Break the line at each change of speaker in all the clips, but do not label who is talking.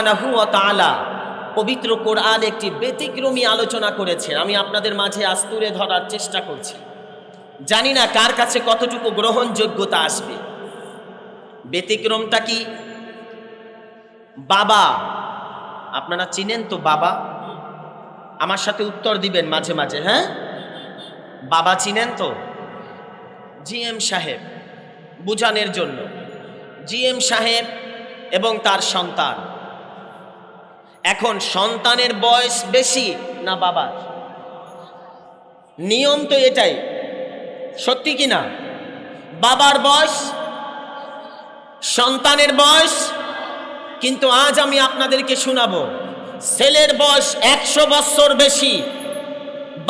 সুবহানাহু ওয়া তাআলা পবিত্র কোরআন একটি ব্যতিক্রমী আলোচনা করেছেন। আমি আপনাদের মাঝে আজ তুলে ধরার চেষ্টা করছি। জানি না কার কাছে কতটুকু গ্রহণযোগ্যতা আসবে। ব্যতিক্রমটা কি? বাবা, আপনারা চিনেন তো বাবা? আমার সাথে উত্তর দিবেন মাঝে মাঝে, হ্যাঁ? বাবা চিনেন তো? জিএম সাহেব, বুঝানোর জন্য, জিএম সাহেব এবং তার সন্তান। এখন সন্তানের বয়স বেশি না বাবার? নিয়ম তো এটাই, সত্যি কি না? বাবার বয়স, সন্তানের বয়স। কিন্তু আজ আমি আপনাদেরকে শোনাবো, ছেলের বয়স 100 বছর বেশি,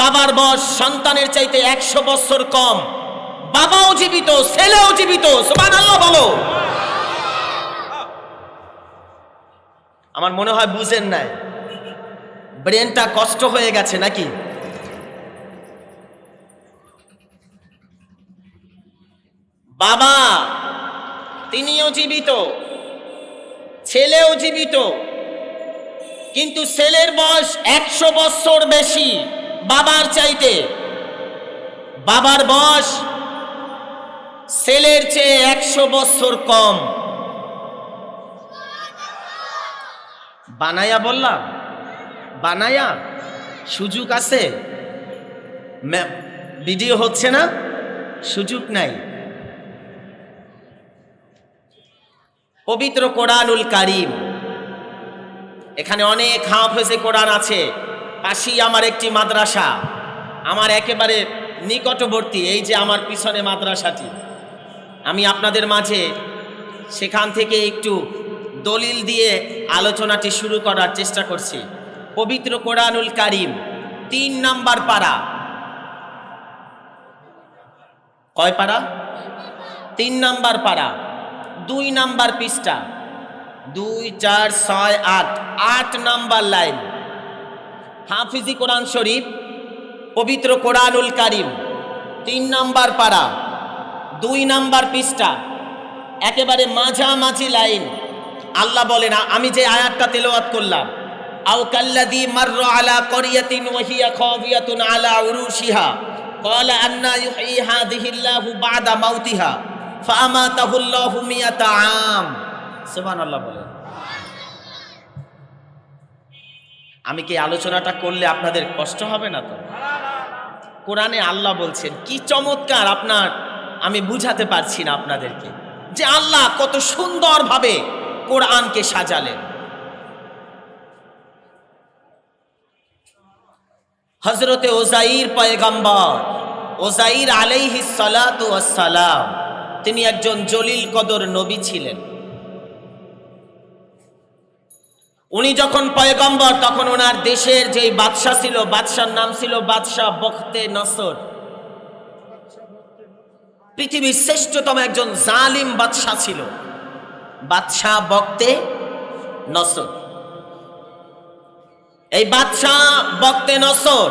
বাবার বয়স সন্তানের চাইতে 100 বছর কম। বাবাও জীবিত, ছেলেও জীবিত। সুবহানাল্লাহ বলো। আমার মনে হয় বুঝেন নাই, ব্রেনটা কষ্ট হয়ে গেছে নাকি? বাবা তিনিও জীবিত, ছেলেও জীবিত, কিন্তু ছেলের বয়স 100 বছর বেশি বাবার চাইতে। বাবার বয়স ছেলের চেয়ে 100 বছর কম। বানায়া বললাম, বানায়া সুযোগ আছে? ভিডিও হচ্ছে না, সুযোগ নাই। পবিত্র কোরআনুল কারীম, এখানে অনেক হাফেজে কোরআন আছে। পাশেই আমার একটি মাদ্রাসা, আমার একেবারে নিকটবর্তী, এই যে আমার পিছনে মাদ্রাসাটি। আমি আপনাদের মাঝে সেখান থেকে একটু দলিল দিয়ে আলোচনাটি শুরু করার চেষ্টা করছি। পবিত্র কোরআনুল কারীম 3 নাম্বার পারা। কয় পারা? 3 নাম্বার পারা, 2 নাম্বার পৃষ্ঠা, 2, 4, 6, 8 নাম্বার লাইন। হাফিজি কোরআন শরীফ, পবিত্র কোরআনুল কারীম 3 নাম্বার পারা, 2 নাম্বার পৃষ্ঠা, একেবারে মাঝামাঝি লাইন। আল্লাহ বলেন, আমি যে আয়াতটা তেলাওয়াত করলাম, আও কাল্লাযী মাররা আলা ক্বরিয়াতিন ওয়া হিয়া খাবিয়াতুন আলা উরুশিহা ক্বালা আন্না ইউহয়ী হাযিহিল্লাহু বা'দা মাউতিহা ফাআমাতাহুল্লাহু মিয়াতা আম। সুবহানাল্লাহ বলেন। আমি কি আলোচনাটা করলে আপনাদের কষ্ট হবে না তো? কোরআনে আল্লাহ বলছেন, কি চমৎকার! আমি বুঝাতে পারছি না আপনাদেরকে যে আল্লাহ কত সুন্দরভাবে কোরআনকে সাজালেন। হযরতে ওযাইর পয়গম্বর, ওযাইর আলাইহিস সালাতু ওয়াস সালাম, তিনি একজন জলিল কদর নবী ছিলেন। উনি যখন পয়গম্বর, তখন ওনার দেশের যেই বাদশা ছিল, বাদশার নাম ছিল বাদশাহ বখতে নসর। পৃথিবীর শ্রেষ্ঠতম একজন জালিম বাদশা ছিল বাদশাহ বখতে নসর। এই বাদশাহ বখতে নসর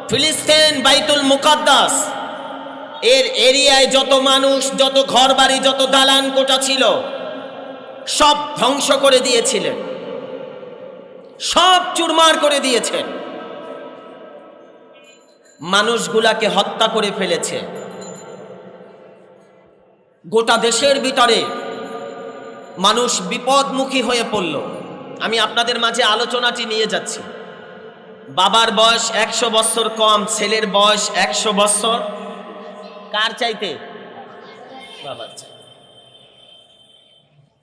ফিলিস্তিন বাইতুল মুকাদ্দাস এর এরিয়ায় যত মানুষ, যত ঘরবাড়ি, যত দালান কোঠা ছিল, সব ধ্বংস করে দিয়েছিলেন, সব চুরমার করে দিয়েছেন। মানুষগুলাকে হত্যা করে ফেলেছে। গোটা দেশের ভিতরে মানুষ বিপদমুখী হয়ে পড়ল। আমি আপনাদের মাঝে আলোচনাটি নিয়ে যাচ্ছি। বাবার বয়স 100 বছর কম, ছেলের বয়স 100 বছর। কার চাইতে? বাবার চাইতে।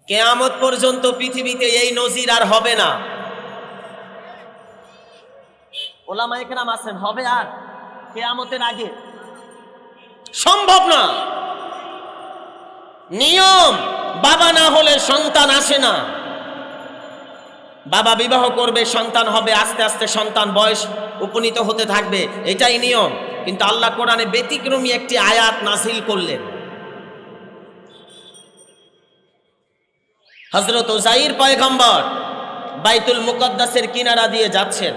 কিয়ামত পর্যন্ত পৃথিবীতে এই নজির আর হবে না। ওলামায়ে কেরাম আছেন, হবে আর কিয়ামতের আগে? সম্ভব না। নিয়ম, বাবা না হলে সন্তান আসে না। বাবা বিবাহ করবে, সন্তান হবে, আস্তে আস্তে সন্তান বয়স উপনীত হতে থাকবে, এটাই নিয়ম। কিন্তু আল্লাহ কোরআনে ব্যতিক্রমী একটি আয়াত নাযিল করলেন। হযরত ওযাইর পয়গম্বর বাইতুল মুকাদ্দাসের কিনারা দিয়ে যাচ্ছেন।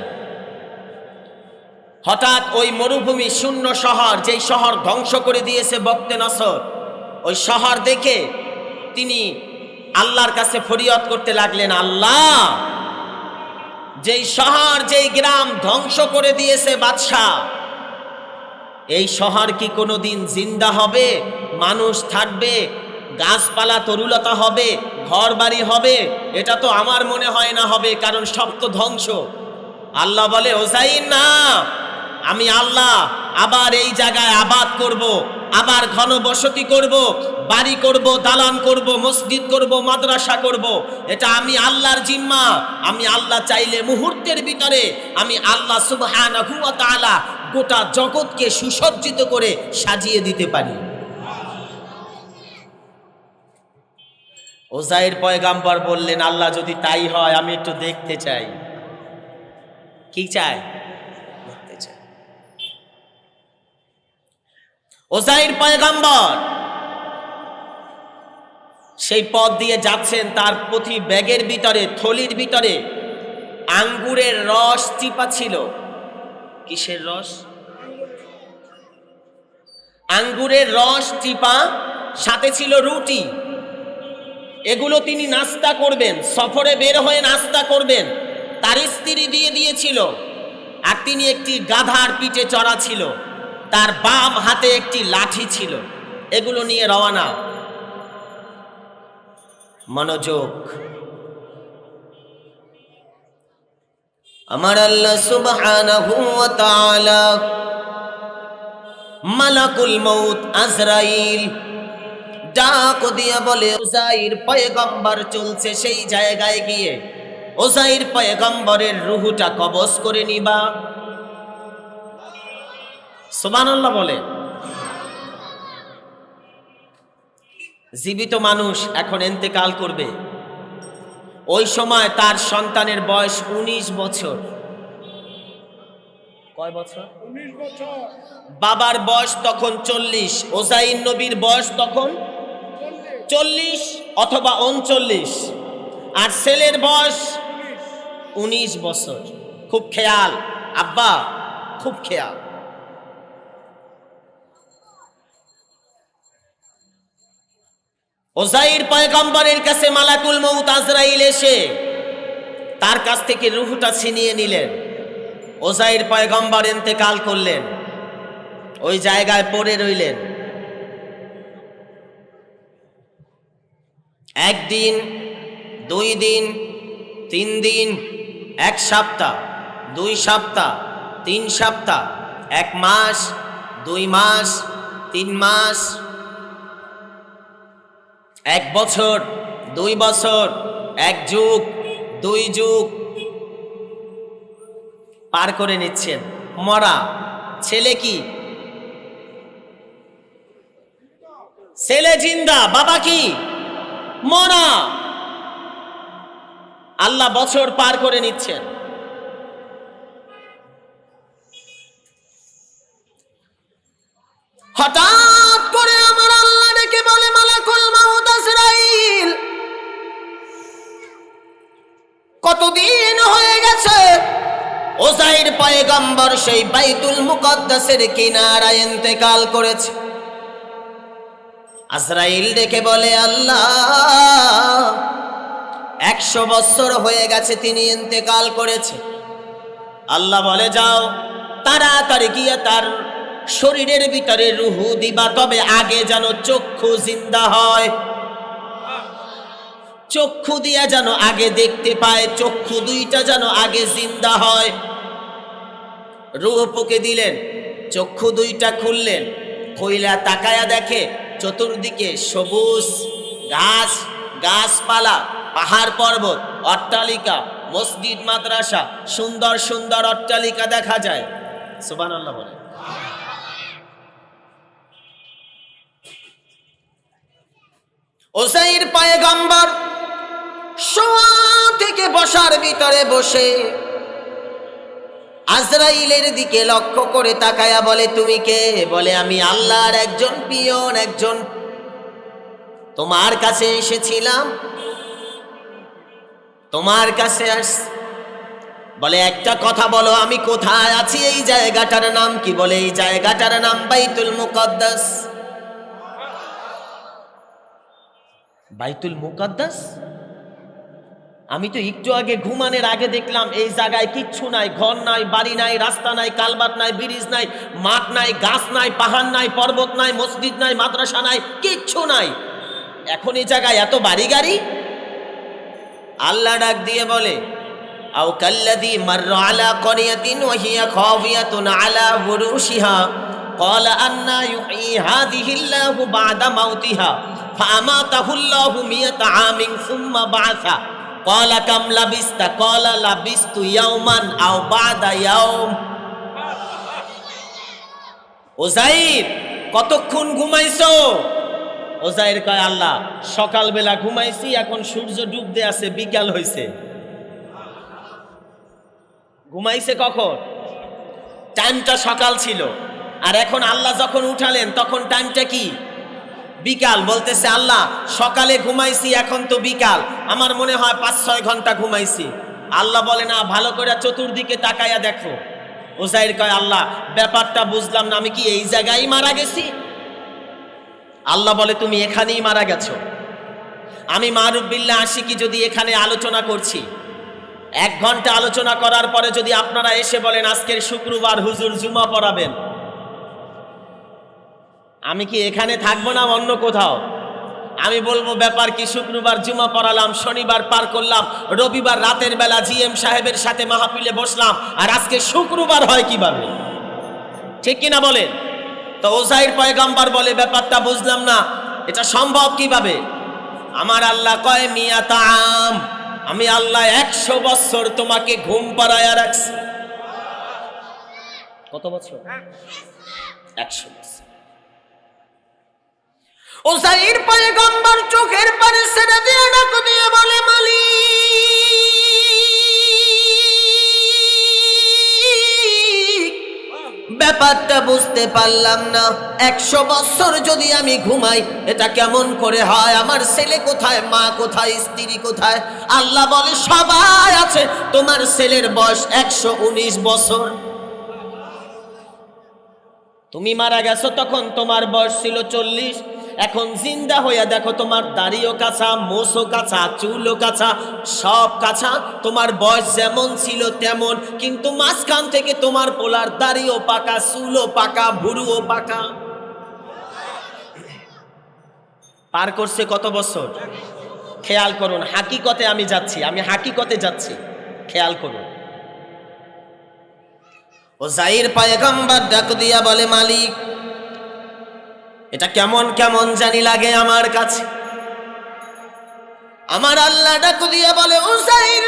হঠাৎ ওই মরুভূমি শূন্য শহর, যেই শহর ধ্বংস করে দিয়েছে বখতে নসর, ওই শহর দেখে তিনি আল্লাহর কাছে ফরিয়াদ করতে লাগলেন, আল্লাহ, যেই শহর যেই গ্রাম ধ্বংস করে দিয়েছে বাদশাহ, এই শহর কি কোনোদিন জিন্দা হবে? মানুষ থাকবে, গাছপালা তরুলতা হবে, ঘর বাড়ি হবে? এটা তো আমার মনে হয় না হবে, কারণ সব তো ধ্বংস। আল্লাহ বলে, ওজাইর না, আমি আল্লাহ আবার এই জায়গায় আবাদ করব, আবার ঘনবসতি করব, বাড়ি করব, দালান করব, মসজিদ করব, মাদ্রাসা করব। এটা আমি আল্লাহর জিম্মা। আমি আল্লাহ চাইলে মুহূর্তের ভিতরে আমি আল্লাহ সুবহানাহু ওয়া তাআলা গোটা জগৎকে সুসজ্জিত করে সাজিয়ে দিতে পারি। ওজাইর পয়গাম্বর বললেন, আল্লাহ যদি তাই হয় আমি একটু দেখতে চাই। কি চাই? দেখতে চাই। ওজাইর পয়গাম্বর সেই পথ দিয়ে যাচ্ছেন, তার প্রতি ব্যাগের ভিতরে, থলির ভিতরে আঙ্গুরের রস চিপা ছিল। কিসের রস? আঙ্গুরের রস চিপা, সাথে ছিল রুটি। এগুলো তিনি নাস্তা করবেন, সফরে বের হয়ে নাস্তা করবেন। তার স্ত্রী দিয়ে দিয়েছিল। আর তিনি একটি গাধার পিঠে চড়া ছিল, তার বাম হাতে একটি লাঠি ছিল। এগুলো নিয়ে রওনা। মনোযোগ। আমার আল্লাহ সুবহানাহু ওয়া তাআলা মালাকুল মউত আজরাইল ডাক দিয়া বলে, ওজাইর পয়গম্বর চলছে সেই জায়গায় গিয়ে ওজাইর পয়গম্বরের রূহটা কবজ করে নিবা। সুবহানাল্লাহ বলে। জীবিত মানুষ এখন ইন্তেকাল করবে, ওই সময় তার সন্তানের বয়স 19 বছর। কয় বছর? 19 বছর। বাবার বয়স তখন 40, ওজাইর নবীর বয়স তখন 40 অথবা 39, আর ছেলের বয়স 19 বছর। খুব খেয়াল আব্বা, খুব খেয়াল। ওজাইর পয়গম্বরের কাছে মালাকুল মউত আজরাইল এসে তার কাছ থেকে রূহটা ছিনিয়ে নিলেন। ওজাইর পয়গম্বর ইন্তেকাল করলেন, ওই জায়গায় পড়ে রইলেন। একদিন, 2 দিন, 3 দিন, 1 সপ্তাহ, 2 সপ্তাহ, 3 সপ্তাহ, 1 মাস, 2 মাস, 3 মাস, 1 বছর, 2 বছর, 1 যুগ, 2 যুগ পার করে নিচ্ছেন। মরা ছেলে কি? ছেলে জিন্দা, বাবা কি? মরা। আল্লাহ বছর পার করে নিচ্ছেন। হঠাৎ করে আমার আল্লাহ ডেকে বলে, মালাকুল মউত আজরাইল, কতদিন হয়ে গেছে ওজাইর পয়গম্বর সেই বাইতুল মুকদ্দাসের কিনারায় ইন্তেকাল করেছে। আজরাইল ডেকে বলে, আল্লাহ 100 বছর হয়ে গেছে তিনি ইন্তেকাল করেছে। আল্লাহ বলে, যাও তাড়াতাড়ি গিয়ে তার শরীরের ভিতরে রূহ দিবা, তবে আগে যেন চক্ষু জিন্দা হয়, চক্ষু দিয়া যেন আগে দেখতে পায়, চক্ষু 2টা যেন আগে জিন্দা হয়। রূহ ফুঁকে দিলেন, চক্ষু 2টা খুললেন, কইলা তাকায়া দেখে চতুর্দিকে সবুজ ঘাস, গাছপালা, পাহাড় পর্বত, অট্টালিকা, মসজিদ, মাদ্রাসা, সুন্দর সুন্দর অট্টালিকা দেখা যায়। সুবহানাল্লাহ বলে। ওজাইর পয়গম্বর শোয়া থেকে বসার ভিতরে বসে আজরাইলের দিকে লক্ষ্য করে তাকায়া বলে, তুমি কে? বলে, আমি আল্লাহর একজন পিয়ন, একজন তোমার কাছে এসেছিলাম, তোমার কাছে বলে, একটা কথা বলো, আমি কোথায় আছি? এই জায়গাটার নাম কি? বলে, এই জায়গাটার নাম বাইতুল মুকদ্দাস। বাইতুল মুকাদ্দাস। আমি তো একটু আগে ঘুমানোর আগে দেখলাম এই জায়গায় কিচ্ছু নাই, ঘর নাই, বাড়ি নাই, রাস্তা নাই, কালবাট নাই, ব্রিজ নাই, মাঠ নাই, গাছ নাই, পাহাড় নাই, পর্বত নাই, মসজিদ নাই, মাদ্রাসা নাই, কিচ্ছু নাই। এখন এই জায়গায় এত বাড়ি গাড়ি। আল্লাহ ডাক দিয়ে বলে, আও কাল্লাযী মাররা আলা ক্বরিয়াতিন ওয়া হিয়া খাওয়িয়াতুন আলা উরুশিহা ক্বালা আন্না ইউহয়ী হাযিহিল্লাহু বা'দা মাউতিহা ফাআমাতাহুল্লাহু মিয়াতা আমিন সুম্মা বা'সা ক্বালা কাম লাবিস্তা ক্বালা লাবিস্তু ইয়াওমান আও বা'দা ইয়াওম। উযাইর, কতক্ষণ ঘুমাইছো? উযাইর কয়, আল্লাহ সকালবেলা ঘুমাইছি, এখন সূর্য ডুবতে আছে, বিকাল হইছে। ঘুমাইছে কখন? টাইমটা সকাল ছিল, আর এখন আল্লাহ যখন উঠালেন তখন টাইমটা কি? বিকাল। বলতেছে আল্লাহ সকালে ঘুমাইছি, এখন তো বিকাল, আমার মনে হয় 5-6 ঘন্টা ঘুমাইছি। আল্লাহ বলে না, ভালো করে চতুর্দিকে তাকায়া দেখো। উযাইর কয়, আল্লাহ ব্যাপারটা বুঝলাম না, আমি কি এই জায়গায় মারা গেছি? আল্লাহ বলে, তুমি এখানেই মারা গেছো। আমি মারুফ বিল্লাহ আশিকি যদি এখানে আলোচনা করছি, 1 ঘন্টা আলোচনা করার পরে যদি আপনারা এসে বলেন আজকের শুক্রবার হুজুর জুমা পড়াবেন, আমি কি এখানে থাকবো না অন্য কোথাও? আমি বলবো ব্যাপার কি, শুক্রবার জুমা পড়ালাম, শনিবার পার করলাম, রবিবার রাতের বেলা জিএম সাহেবের সাথে মাহফিলে বসলাম, আর আজকে শুক্রবার হয় কিভাবে? ঠিক কিনা বলেন? তো উযাইর পয়গম্বর বলে, ব্যাপারটা বুঝলাম না, এটা সম্ভব কিভাবে? আমার আল্লাহ কয়, মিয়াতা আম, আমি আল্লাহ 100 বছর তোমাকে ঘুম পাড়ায়া রাখছি। কত বছর? 100 বছর। উযাইর পয়গম্বর চোখের পানি ছেড়ে দিয়ে ডাক দিয়ে বলে, মালিক ব্যাপারটা বুঝতে পারলাম না, 100 বছর যদি আমি ঘুমাই এটা কেমন করে হয়? আমার ছেলে কোথায়, মা কোথায়, স্ত্রী কোথায়? আল্লাহ বলে, সবাই আছে, তোমার ছেলের বয়স 119 বছর। তুমি মারা গেছো তখন তোমার বয়স ছিল 40। এখন জিন্দা হইয়া দেখো, তোমার দাড়িও কাঁচা, মোছও কাঁচা, চুলও কাঁচা, সব কাঁচা, তোমার বয়স যেমন ছিল তেমন, কিন্তু মাঝখান থেকে তোমার পোলার দাড়িও পাকা, চুলও পাকা, ভুরুও পাকা। পার করছে কত বছর? খেয়াল করুন, হাকিকতে আমি যাচ্ছি, আমি হাকিকতে যাচ্ছি, খেয়াল করুন। উযাইর পয়গম্বর ডাক দিয়া বলে, মালিক এটা কেমন কেমন জানি লাগে আমার কাছে। আমার আল্লাহ ডাক দিয়া বলে, উযাইর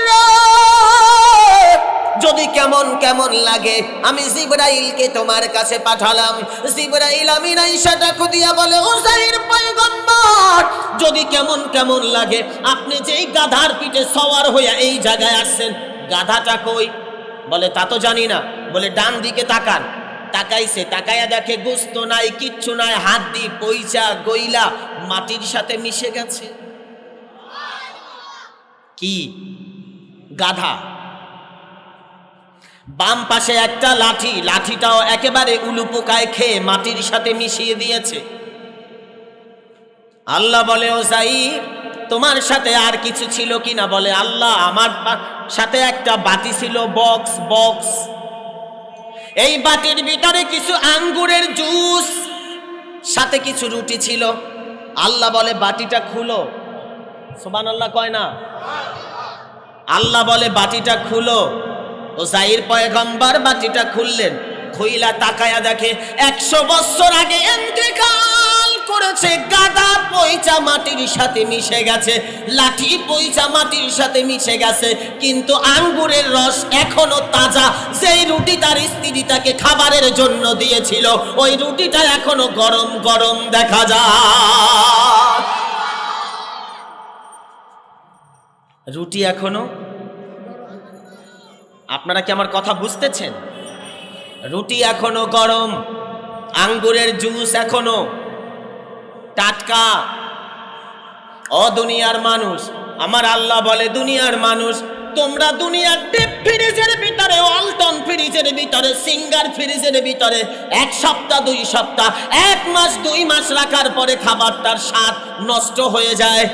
যদি কেমন কেমন লাগে, আমি জিবরাইলকে তোমার কাছে পাঠালাম। জিবরাইল আমিন আয়েশা ডাক দিয়া বলে, উযাইর পয়গম্বর যদি কেমন কেমন লাগে, আপনি যেই গাধার পিঠে সওয়ার হইয়া এই জায়গায় আসছেন, গাধাটা কই? বলে, তা তো জানি না। বলে, ডান দিকে তাকান। তাকাইছে, তাকায়া দেখে গোস্ত নাই, কিচ্ছু নাই, হাড্ডি পয়সা গইলা মাটির সাথে মিশে গেছে। কি? গাধা। বাম পাশে একটা লাঠি, লাঠিটাও একেবারে উলু পোকায় খেয়ে মাটির সাথে মিশিয়ে দিয়েছে। আল্লাহ বলে, উযাইর তোমার সাথে আর কিছু ছিল কিনা? বলে, আল্লাহ আমার সাথে একটা বাটি ছিল, বক্স বক্স, এই বাটির ভিতরে কিছু আঙ্গুরের জুস, সাথে কিছু রুটি ছিল। আল্লাহ বলে, বাটিটা খুলো। সুবহানাল্লাহ কয় না? আল্লাহ বলে, বাটিটা খুলো। উযাইর পয়গম্বর বাটিটা খুললেন, খুইলা তাকায়া দেখে 100 বছর আগে ইন্তেকাল করেছে গাদা পয়সা মাটির সাথে মিশে গেছে, লাঠি পয়সা মাটির সাথে মিশে গেছে, কিন্তু আঙ্গুরের রস এখনো তাজা। যেই রুটি তার স্ত্রী তাকে খাবারের জন্য দিয়েছিল, ওই রুটিটা এখনো গরম গরম দেখা যায়। রুটি এখনো, আপনারা কি আমার কথা বুঝতেছেন? রুটি এখনো গরম, আঙ্গুরের জুস এখনো টাটকা। ও দুনিয়ার মানুষ, আমার আল্লাহ বলে, দুনিয়ার মানুষ তোমরা দুনিয়ার ডিপ ফ্রিজের ভিতরে, ওয়ালটন ফ্রিজের ভিতরে, সিঙ্গার ফ্রিজের ভিতরে 1 সপ্তাহ 2 সপ্তাহ 1 মাস 2 মাস রাখার পরে খাবারটার স্বাদ নষ্ট হয়ে যায়।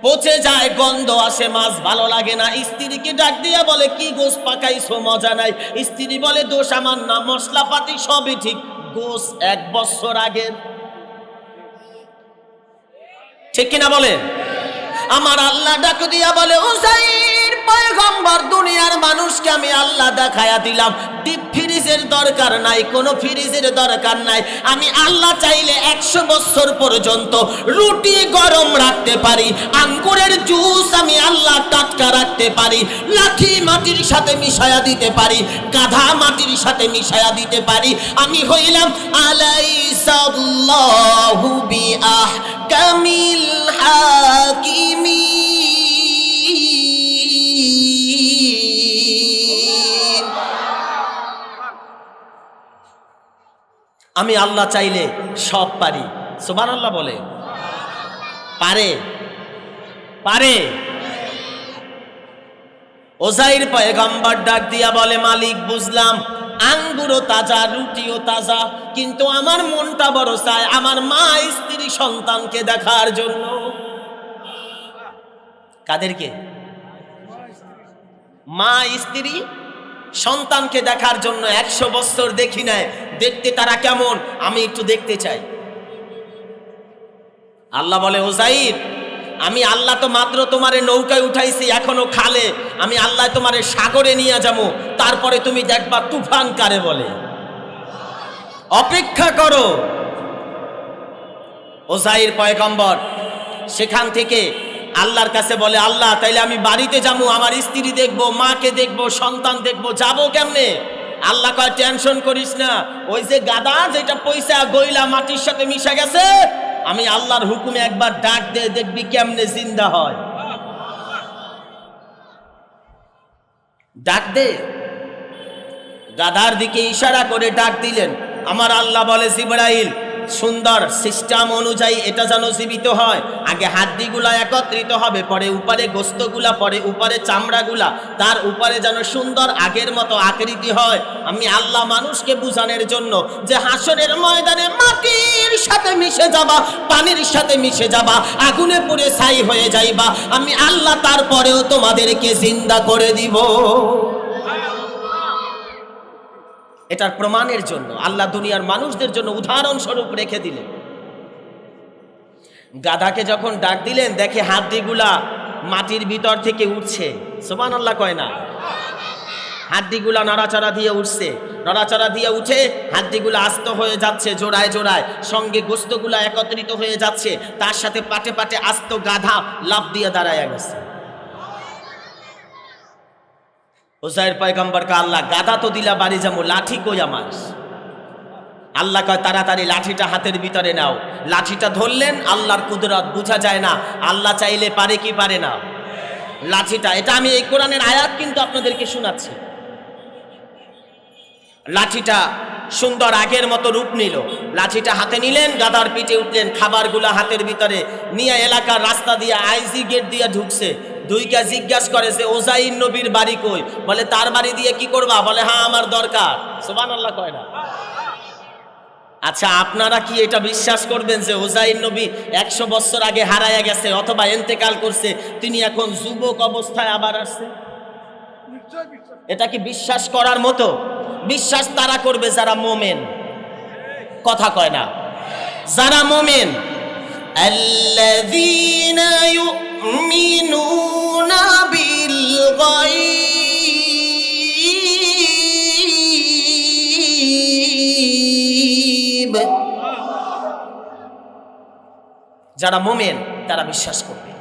পচে যায়, গন্ধ আসে, মাছ ভালো লাগে না। স্ত্রীকে ডাক দিয়া বলে কি গোস পাকাইছো, মজা নাই। স্ত্রী বলে দোষ আমার না, মশলাপাতি সবই ঠিক, গোস 1 বছর আগের। ঠিক কিনা বলে? আমার আল্লাহ ডাক দিয়া বলে উযাইর পয়গম্বর, দুনিয়ার মানুষকে আমি আল্লাহ দেখায়া দিলাম ডিপ ফ্রিজের দরকার নাই, কোনো ফ্রিজের দরকার নাই। আমি আল্লাহ চাইলে 100 বছর পর্যন্ত রুটি গরম রাখতে পারি, আঙ্গুরের জুস আমি আল্লাহ টাটকা রাখতে পারি, লাঠি মাটির সাথে মিশায়া দিতে পারি, গাধা মাটির সাথে মিশায়া দিতে পারি। আমি হইলাম আলাইসাল্লাহু বিআহকামিল হাকিমিন। আমি আল্লাহ চাইলে সব পারি। সুবহানাল্লাহ বলে পারে, পারে। উযাইর পয়গম্বর ডাক দিয়া বলে মালিক বুঝলাম আঙ্গুরও তাজা, রুটিও তাজা, কিন্তু আমার মনটা বড় চায় আমার মা স্ত্রী সন্তানকে দেখার জন্য। কাদেরকে? মা স্ত্রী সন্তানকে দেখার জন্য। 100 বছর দেখি নাই, দেখতে তারা কেমন আমি একটু দেখতে চাই। আল্লাহ বলে উযাইর আমি আল্লাহ তো মাত্র তোমারে নৌকায় উঠাইছি, এখনো খালে, আমি আল্লাহ তোমারে সাগরে নিয়ে যাবো, তারপরে তুমি দেখবা তুফান কারে বলে। অপেক্ষা করো। উযাইর পয়গম্বর সেখান থেকে আল্লাহর কাছে বলে আল্লাহ তাইলে আমি বাড়িতে যাবো, আমার স্ত্রী দেখবো, মাকে দেখবো, সন্তান দেখবো, যাবো কেমনে? আল্লাহ কয় টেনশন করিস না, ওই যে গাদা যেটা পয়সা গইলা মাটির সাথে মিশে গেছে, আমি আল্লাহর হুকুমে একবার ডাক দে, দেখবি কেমনে জিন্দা হয়। ডাক দে। গাদার দিকে ইশারা করে ডাক দিলেন। আমার আল্লাহ বলে জিবরাইল সুন্দর সিস্টেম অনুযায়ী এটা যেন জীবিত হয়, আগে হাড্ডিগুলা একত্রিত হবে, পরে উপরে গোস্তগুলা, পরে উপরে চামড়াগুলা, তার উপরে যেন সুন্দর আগের মতো আকৃতি হয়। আমি আল্লাহ মানুষকে বুঝানোর জন্য যে হাসরের ময়দানে মাটির সাথে মিশে যাবা, পানির সাথে মিশে যাবা, আগুনে পুড়ে ছাই হয়ে যাইবা, আমি আল্লাহ তারপরেও তোমাদেরকে জিন্দা করে দিব। এটার প্রমাণের জন্য আল্লাহ দুনিয়ার মানুষদের জন্য উদাহরণ স্বরূপ রেখে দিলেন। গাধাকে যখন ডাক দিলেন দেখে হাড্ডিগুলা মাটির ভিতর থেকে উঠছে। সুবহানাল্লাহ কয় না? হাড্ডিগুলা নড়াচড়া দিয়ে উঠছে, নড়াচড়া দিয়ে উঠে হাড্ডিগুলা আস্ত হয়ে যাচ্ছে জোড়ায় জোড়ায়, সঙ্গে গোস্তগুলা একত্রিত হয়ে যাচ্ছে, তার সাথে পাটে পাটে আস্ত গাধা লাফ দিয়ে দাঁড়ায় গেছে। উযাইর পয়গম্বরকে আল্লাহ গাদা তো দিলা বাড়ি যাবো, লাঠি কই আমার? আল্লাহ কয় তাড়াতাড়ি লাঠিটা হাতের ভিতরে নাও। লাঠিটা ধরলেন, আল্লাহর কুদরত বোঝা যায় না, আল্লাহ চাইলে পারে কি পারে না। লাঠিটা, এটা আমি এই কোরআনের আয়াত কিন্তু আপনাদেরকে শোনাচ্ছি। লাঠিটা সুন্দর আগের মতো রূপ নিল, লাঠিটা হাতে নিলেন, গাদার পিঠে উঠলেন, খাবারগুলা হাতের ভিতরে নিয়ে এলাকার রাস্তা দিয়ে আইজি গেট দিয়ে ঢুকছে। দুইটা জিজ্ঞাসা করে যে উযাইর নবীর বাড়ি কই? বলে তার বাড়ি দিয়ে কি করবা? বলে হ্যাঁ আমার দরকার। সুবহানাল্লাহ কয় না? আচ্ছা আপনারা কি এটা বিশ্বাস করবেন যে উযাইর নবী 100 বছর আগে হারায়া গেছে অথবা ইন্তেকাল করছে, তিনি এখন যুবক অবস্থায় আবার আসছে? এটা কি বিশ্বাস করার মতো? বিশ্বাস তারা করবে যারা মুমিন। কথা কয় না? যারা মুমিন। আল্লাযীনা ইউমিনুনা বিল গায়ব, যারা মুমিন তারা বিশ্বাস করবে।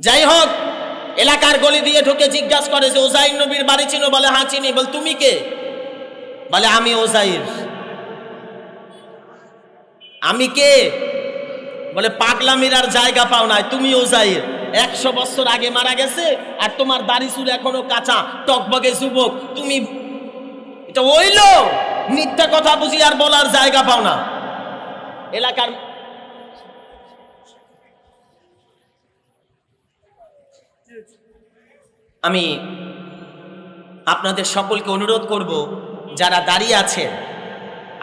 যাই হোক, এলাকার গলি দিয়ে ঢুকে জিজ্ঞাসা করে যে উযাইর নবীর বাড়ি চিনো? বলে হ্যাঁ চিনি। বল তুমি কে? বলে আমি উযাইর। আমি কে? বলে পাগলামির আর জায়গা পাও নাই, তুমি উযাইর। 100 বছর আগে মারা গেছে আর তোমার দাড়ি চুল এখনো কাঁচা, টকবগে যুবক, তুমি এটা হইল? মিথ্যা কথা বুঝি আর বলার জায়গা পাও না। এলাকার আমি আপনাদের সকলকে অনুরোধ করব, যারা দাঁড়িয়ে আছেন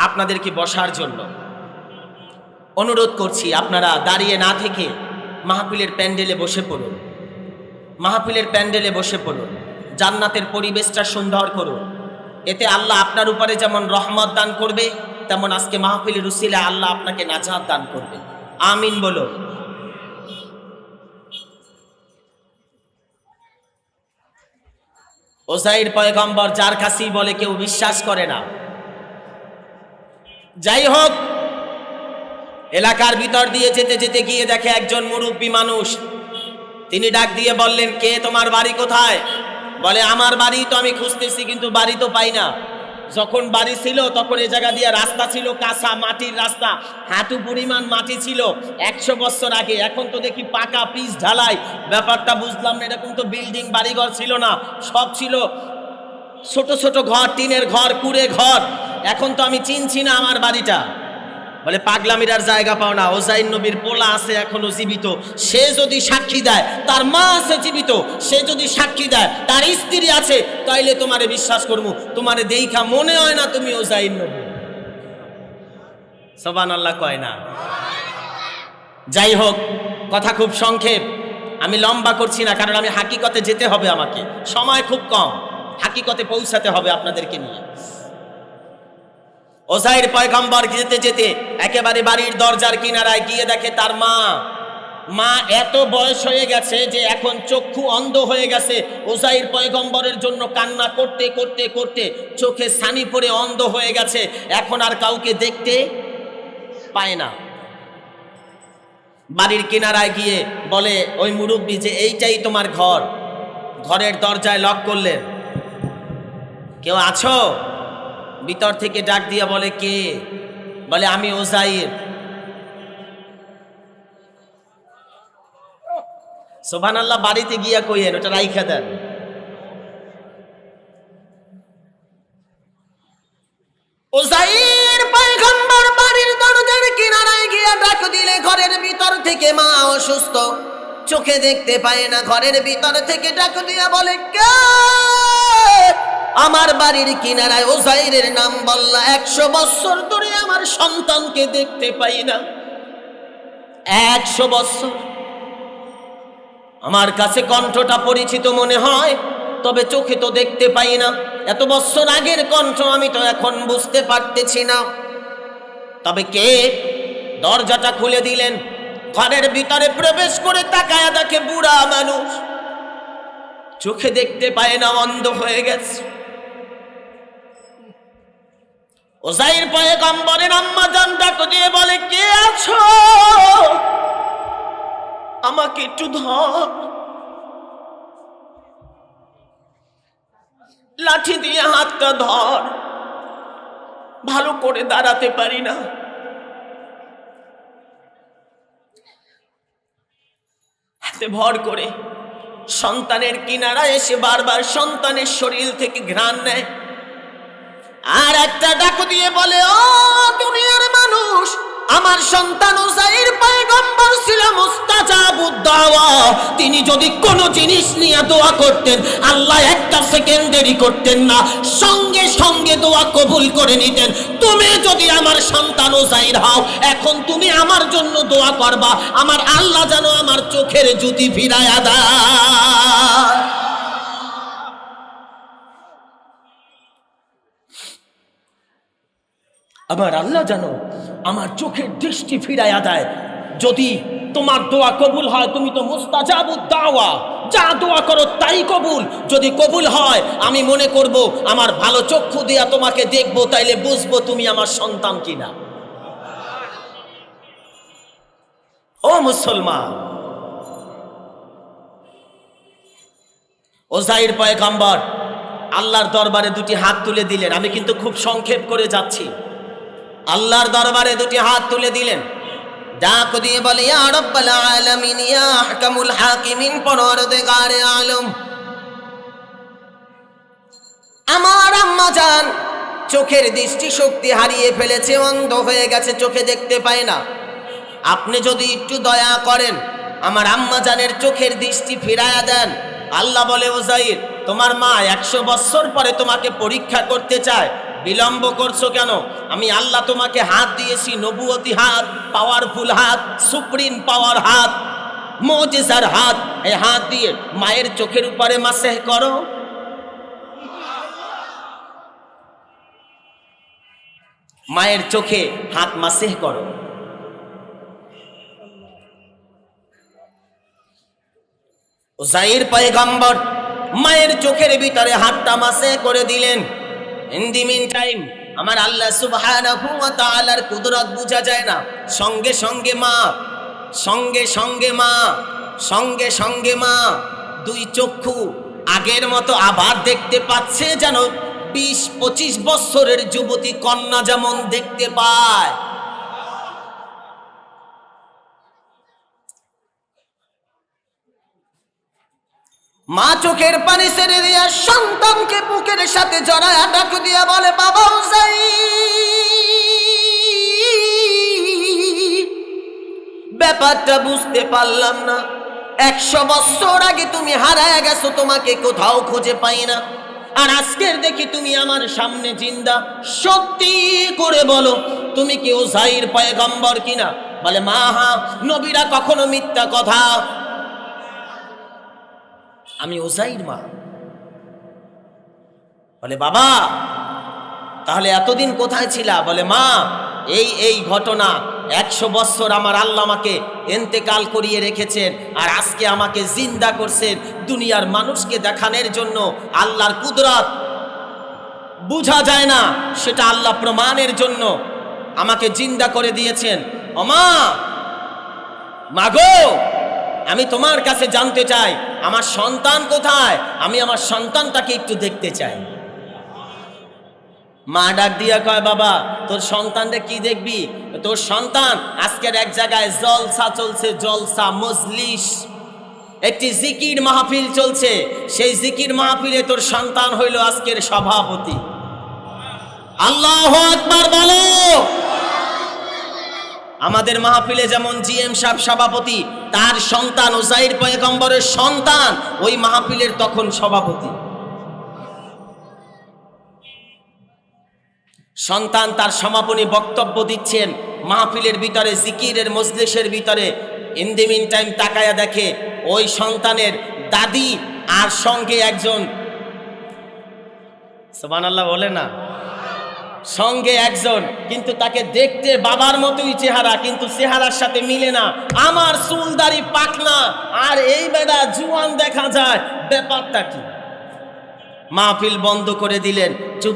আপনাদেরকে বসার জন্য অনুরোধ করছি। আপনারা দাঁড়িয়ে না থেকে মাহফিলের প্যান্ডেলে বসে পড়ুন, মাহফিলের প্যান্ডেলে বসে পড়ুন, জান্নাতের পরিবেশটা সুন্দর করুন। এতে আল্লাহ আপনার উপরে যেমন রহমত দান করবে, তেমন আজকে মাহফিলের উসিলায় আল্লাহ আপনাকে নাজাত দান করবে। আমিন বলো। ওজাইর পয়গম্বর যার কাছেই বলে কেউ বিশ্বাস করে না। যাই হোক, এলাকার ভিতর দিয়ে যেতে যেতে গিয়ে দেখে একজন মুরব্বী মানুষ। তিনি ডাক দিয়ে বললেন, কে, তোমার বাড়ি কোথায়? বলে, আমার বাড়ি তো আমি খুঁজতেছি, কিন্তু বাড়ি তো পাই না। যখন বাড়ি ছিল তখন এই জায়গা দিয়ে রাস্তা ছিল কাঁচা মাটির রাস্তা, হাঁটু পরিমাণ মাটি ছিল 100 বছর আগে। এখন তো দেখি পাকা পিচ ঢালাই। ব্যাপারটা বুঝলাম না, এরকম তো বিল্ডিং বাড়িঘর ছিল না, সব ছিল ছোট ছোট ঘর, টিনের ঘর, কুড়ে ঘর। এখন তো আমি চিনছি না আমার বাড়িটা। বলে, পাগলামির আর জায়গা পাও না। ওজাইর নবীর পোলা আছে এখনো জীবিত, সে যদি সাক্ষী দেয়, তার মা আছে জীবিত, সে যদি সাক্ষী দেয়, তার স্ত্রী আছে, তাইলে তোমারে বিশ্বাস করবো। তোমারে দেইখা মনে হয় না তুমি ওজাইর নবী। সুবহানাল্লাহ কয় না? যাই হোক, কথা খুব সংক্ষেপ, আমি লম্বা করছি না, কারণ আমি হাকিকতে যেতে হবে, আমাকে সময় খুব কম, হাকিকতে পৌঁছাতে হবে আপনাদেরকে নিয়ে। ওজাইর পয়গম্বর যেতে যেতে একেবারে বাড়ির দরজার কিনারায় গিয়ে দেখে তার মা এত বয়স হয়ে গেছে যে এখন চক্ষু অন্ধ হয়ে গেছে। ওজাইর পয়গম্বরের জন্য কান্না করতে করতে করতে চোখে ছানি পড়ে অন্ধ হয়ে গেছে, এখন আর কাউকে দেখতে পায় না। বাড়ির কিনারায় গিয়ে বলে ওই মুরব্বী যে এইটাই তোমার ঘর। ঘরের দরজায় লক করলেন, কেউ আছো? ভিতর থেকে ডাক দিয়ে বলে, কে? বলে, আমি ওজাইর। সুবহানাল্লাহ, বাড়িতে গিয়া কইয়েন, ওটা রাইখা দেন। ওজাইর পয়গম্বর বাড়ির দরজার কিনারায় গিয়া ডাক দিলে ঘরের ভিতর থেকে মা অসুস্থ, চোখে দেখতে পায় না। ঘরের ভিতর থেকে ডাক দিয়া বলে, কে? আমার বাড়ির কিনারায় ওজাইরের নাম বললা, 100 বছর ধরে আমার সন্তানকে দেখতে পাই না। 100 বছর। আমার কাছে কণ্ঠটা পরিচিত মনে হয়, তবে চোখে তো দেখতে পাই না। এত বছর আগের কণ্ঠ আমি তো এখন বুঝতে পারতেছি না। তবে কে? দরজাটা খুলে দিলেন। ঘরের ভিতরে প্রবেশ করে তাকায়া দেখে বুড়া মানুষ, চোখে দেখতে পায় না, অন্ধ হয়ে গেছে। ওজাইর পয়গম্বরের আম্মা জান ডাক দিয়ে বলে, কে আছো? আমাকে একটু ধর। লাঠি দিয়ে হাতটা ধর, ভালো করে দাঁড়াতে পারি না। হাতে ভর করে সন্তানের কিনারা এসে বারবার সন্তানের শরীর থেকে ঘ্রাণ নেয়, আর একটা ডাক দিয়ে বলে, ও দুনিয়ার মানুষ, আমার সন্তান ওজাইর পয়গম্বর ছিল মুস্তাজাবুদ দাওয়া। তিনি যদি কোনো জিনিস নিয়ে দোয়া করতেন, আল্লাহ একটা সেকেন্ড দেরি করতেন না, সঙ্গে সঙ্গে দোয়া কবুল করে নিতেন। তুমি যদি আমার সন্তান ওজাইর হও, এখন তুমি আমার জন্য দোয়া করবা, আমার আল্লাহ যেন আমার চোখের জ্যোতি ফিরায়া দেয়। আমার আল্লাহ যেন আমার চোখের দৃষ্টি ফিরাইয়া দেয়। যদি তোমার দোয়া কবুল হয়, তুমি তো মুস্তাজাবুদ দাওয়া, যা দোয়া করো তাই কবুল। যদি কবুল হয়, আমি মনে করব আমার ভালো চক্ষু দিয়া তোমাকে দেখবো, তাইলে বুঝবো তুমি আমার সন্তান কিনা। ও মুসলমান, ওজাইর পয়গম্বর আল্লাহর দরবারে দুটি হাত তুলে দিলেন। আমি কিন্তু খুব সংক্ষেপ করে যাচ্ছি। আল্লাহর দরবারে দুটি হাত তুলে দিলেন, ডাক দিয়ে বলে, ইয়া রাব্বাল আলামিন, ইয়া আহকামুল হাকিমিন, পরওয়ারদিগারে আলম, আমার আম্মা জান চোখের দৃষ্টি শক্তি হারিয়ে ফেলেছে, অন্ধ হয়ে গেছে, চোখে দেখতে পায় না। আপনি যদি একটু দয়া করেন, আমার আম্মা জানের চোখের দৃষ্টি ফিরায়া দেন। আল্লাহ বলে, ওজাইর, তোমার মা 100 বছর পরে তোমাকে পরীক্ষা করতে চায়, বিলম্ব করছো কেন? আমি আল্লাহ তোমাকে হাত দিয়েছি, নবুয়তি হাত, পাওয়ারফুল হাত, সুপ্রিম পাওয়ার হাত। মুজিজার হাত, এই হাত দিয়ে মায়ের চোখের উপরে মাসেহ করো। মায়ের চোখে হাত মাসেহ করো। উযাইর পয়গম্বর মায়ের চোখের ভিতরে হাতটা মাসেহ করে দিলেন। ইন দি মিন টাইম আমার আল্লাহ সুবহানাহু ওয়া তাআলার কুদরত বোঝা যায় না। সঙ্গে সঙ্গে মা, সঙ্গে সঙ্গে মা, সঙ্গে সঙ্গে মা দুই চক্ষু আগের মতো আবার দেখতে পাচ্ছে, যেন 20-25 বছরের যুবতী কন্যা যেমন দেখতে পায়। মা চোখের পানি ছেড়ে দিয়া সন্তানকে বুকের সাথে জড়ায় ডাক দিয়া বলে, বাবা উযাইর, ব্যাপারটা বুঝতে পারলাম না। 100 বছর আগে তুমি হারায় গেছো, তোমাকে কোথাও খুঁজে পাই না, আর আজকের দেখি তুমি আমার সামনে জিন্দা। সত্যি করে বলো, তুমি কি উযাইর পয়গম্বর কিনা? বলে, মা হ্যাঁ, নবীরা কখনো মিথ্যা কথা। আমি উযাইর মা। বলে, বাবা তাহলে এতদিন কোথায় ছিলা? বলে, মা এই ঘটনা 100 বছর আমার আল্লাহ আমাকে ইন্তেকাল করিয়ে রেখেছেন, আর আজকে আমাকে জিন্দা করছেন দুনিয়ার মানুষকে দেখানোর জন্য। আল্লাহর কুদরত বুঝা যায় না, সেটা আল্লাহ প্রমাণের জন্য আমাকে জিন্দা করে দিয়েছেন। ও মা, মাগো, আমি তোমার কাছে জানতে চাই আমার সন্তান কোথায়, আমি আমার সন্তানটাকে একটু দেখতে চাই। মা ডাক দিয়া কয়, বাবা তোর সন্তানরে কি দেখবি? তোর সন্তান আজকের এক জায়গায় জলসা চলছে, জলসা মজলিস, একটি জিকির মাহফিল চলছে। সেই জিকির মাহফিলে তোর সন্তান হইল আজকের সভাপতি। আল্লাহু আকবার বলো। আমাদের মাহফিলে যেমন জিএম সাহেব সভাপতি, তার সন্তান উযাইর পয়গম্বরের সন্তান ওই মাহফিলের তখন সভাপতি। সন্তান তার সমাপনী বক্তব্য দিচ্ছেন মাহফিলের ভিতরে, জিকিরের মজলিসের ভিতরে। ইন দি মিন টাইম তাকায়া দেখে ওই সন্তানের দাদি আর সঙ্গে একজন, সুবহানাল্লাহ বলে না, সঙ্গে একজন, কিন্তু তাকে দেখতে বাবার মতোই চেহারা, কিন্তু চেহারার সাথে মিলে না। আমার চুলদারি পাকনা আর এই বেড়া জুয়ান দেখা যায়, ব্যাপারটা কি? মাহফিল বন্ধ করে দিলেন। চুপ